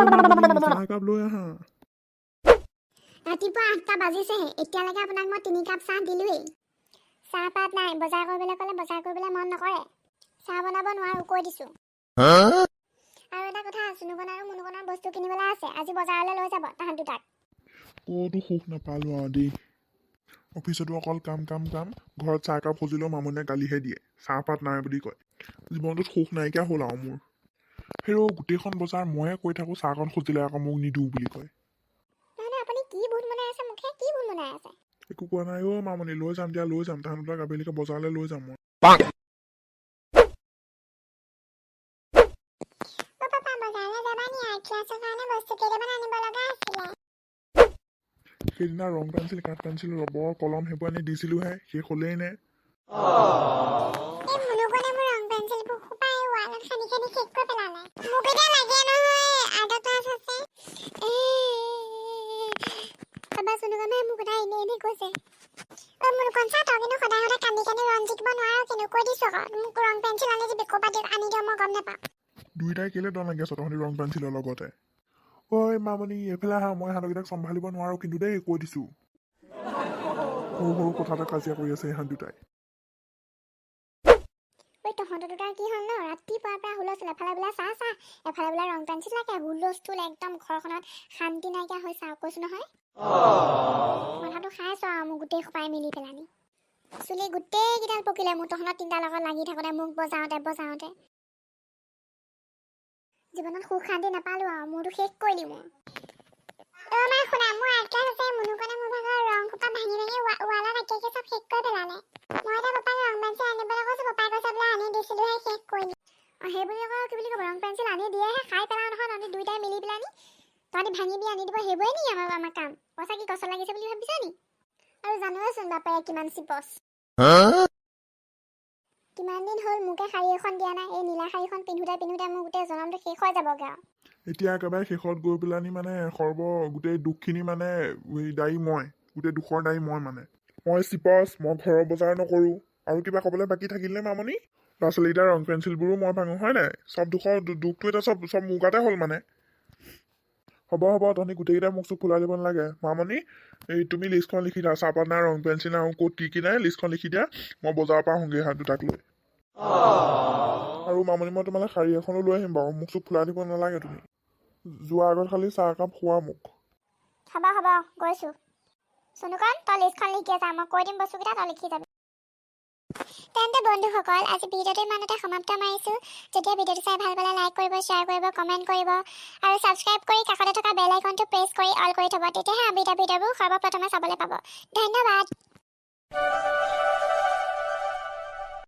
মামনি চাহ একাপ লৈ আহা ৰাতিপুৱা 8টা বাজিছেহে এতিয়ালৈকে আপোনাক মই 3 কাপ চাহ দিলোৱেই চাহপাত নাই বজাৰ কৰিবলৈ ক'লে বজাৰ কৰিবলৈ মন নকৰে চাহ বনাব নোৱাৰো কৈ দিছো আৰু এটা কথা সুনুকণ আৰু মুনুকণৰ বস্তু কিনিবলৈ আছে আজি বজাৰলৈ লৈ যাব তাহাঁত দুটাক ক'তো সুখ নাপালো আৰু দেই অফিচতো অকল কাম কাম কাম ঘৰত চাহ একাপ খুজিলেও মামনিয়ে গালিহে দিয়ে চাহপাত নাই বুলি কয় জীৱনটোত সুখ নাইকিয়া হ'ল আৰু মোৰ হেৰৌ গোটেইখন বজাৰ ময়ে কৈ থাকোঁ চাহকণ খুজিলে আকৌ মোক নিদিওঁ বুলি কয় নহয় আপুনি কি ভূত বনাই আছে মুখে কি ভূত বনাই আছে একো কোৱা নাই অ' মামনি লৈ যাম দিয়া লৈ যাম তাহাঁত দুটাক আবেলিকে বজাৰলৈ লৈ যাম মই পাপা বজাৰলৈ যাবা নি ক্লাছৰ কাৰণে বস্তু কেইটামান আনিব লগা আছিলে সেইদিনা ৰং পেঞ্চিল কাঠ পেঞ্চিল ৰবৰ কলম সেইবোৰ আনি দিছিলোঁহে শেষ হ'লেই নে এই মুনুকণে মোৰ ৰং পেঞ্চিলবোৰ সোপাই ৱালত খানি খানি শেষ কৰি পেলালে মোক এতিয়া লাগে নহয় আৰ্টৰ ক্লাছ আছে পাপা সুনুকণে মোক কথা এনেই কৈছে মুনুকণ চা তই কিন্তু সদায় সদায় কান্দি কান্দি ৰং জিকিব নোৱাৰ কিন্তু কৈ দিছো আকৌ মোক ৰং পেঞ্চিল আনি দিবি ক'ৰপা আনি দিয় মই গম নাপাওঁ দুইটাই কেলে দন লাগি আছ তহঁতি ৰং পেঞ্চিলৰ লগতে ঐ মামনি এইফালে আহা মই সিহঁতকেইটাক চম্ভালিব নোৱাৰো কিন্তু দেই কৈ দিছোঁ সৰু সৰু কথাতে কাজিয়া কৰি আছে ইহঁত দুটাই ঐ তহঁতৰ দুটাৰ কি হ'ল ন ৰাতিপুৱাৰ পৰা হুলস্থুল এফালে বোলে চাহ এফালে বোলে ৰং পেঞ্চিল লাগে হুলস্থুল একদম ঘৰখনত শান্তি নাইকিয়া হৈ চাহ কৈছো নহয় মাথাটো খাই আছো আৰু মোক গোটেই সোপাই মিলি পেলানি চুলি গোটেইকেইডাল পকিলে মোৰ তহঁতৰ তিনিটাৰ লগত লাগি থাকোঁতে মোক বজাওঁতে জীৱনত সুখ শান্তি নাপালো আৰু মোৰতো শেষ কৰিলি মোৰ মায়ে শুনা মোৰ আৰ্টৰ আছে মুনুকণে মোৰ ভাগৰ ৰং সোপা ভাঙি ৱালত আঁকি চব শেষ কৰি পেলালে মই এতিয়া পাপাক ৰং পেঞ্চিল আনিবলৈ কৈছো পাপাই কৈছে বোলে আনি দিছিলোহে শেষ কৰিলি সেই বুলি আকৌ কি বুলি ক'ব ৰং পেঞ্চিল আনি দিয়েহে খাই পেলাও নহয় তহঁতি দুইটাই মিলি পেলানি তহঁতি ভাঙি দি আনি দিব সেইবোৰে নি আমাৰ কাম পইচা কি গছত লাগিছে বুলি ভাবিছা নি আৰু জানোৱেচোন বাপেৰে কিমান চিপচ কিমান দিন হ'ল মোকে শাৰী এখন দিয়া নাই এই নীলা শাৰীখন পিন্ধোতে মোৰ গোটেই জনমটো শেষ হৈ যাবগৈ আৰু এতিয়া একেবাৰে শেষত গৈ পেলানি মানে গোটেই দুখখিনি মানে দায়ী মই গোটেই দুখৰ দায়ী মানে মই চিপচ মই ঘৰৰ বজাৰ নকৰোঁ আৰু কিবা ক'বলৈ বাকী থাকিলনে মামনি ল'ৰা ছোৱালীকেইটাৰ ৰং পেঞ্চিলবোৰো মই ভাঙো হয় নাই চব দুখটো এতিয়া চব মোৰ গাতে হ'ল মানে হ'ব তহঁতি গোটেইকেইটাই মোক চোক ফুলাই দিব নালাগে মামনি এই তুমি লিষ্টখন লিখি দিয়া চাহপাত নাই ৰং পেঞ্চিল নাই ক'ত কি নাই লিষ্টখন লিখি দিয়া মই বজাৰৰ পৰা আহোঁগৈ হাত দুটাক লৈ আৰু মামনি মই তোমালৈ শাৰী এখনো লৈ আহিম বাৰু মোক চোক ফুলাই দিব নালাগে তুমি যোৱাৰ আগত খালি চাহ একাপ খোৱা মোক হ'ব গৈছো সুনুকণ তই লিষ্টখন লিখি যা মই কৈ দিম বস্তুকেইটা তই লিখি যাবি তেন্তে বন্ধুসকল আজি ভিডিঅ'টো ইমানতে সমাপ্ত মাৰিছোঁ যেতিয়া ভিডিঅ'টো চাই ভাল পালে লাইক কৰিব শ্বেয়াৰ কৰিব কমেণ্ট কৰিব আৰু ছাবস্ক্ৰাইব কৰি কাষতে থকা বেল আইকনটো প্ৰেছ কৰি অল কৰি থ'ব তেতিয়াহে আমি ভিডিঅ'বোৰ সৰ্বপ্ৰথমে চাবলৈ পাব ধন্যবাদ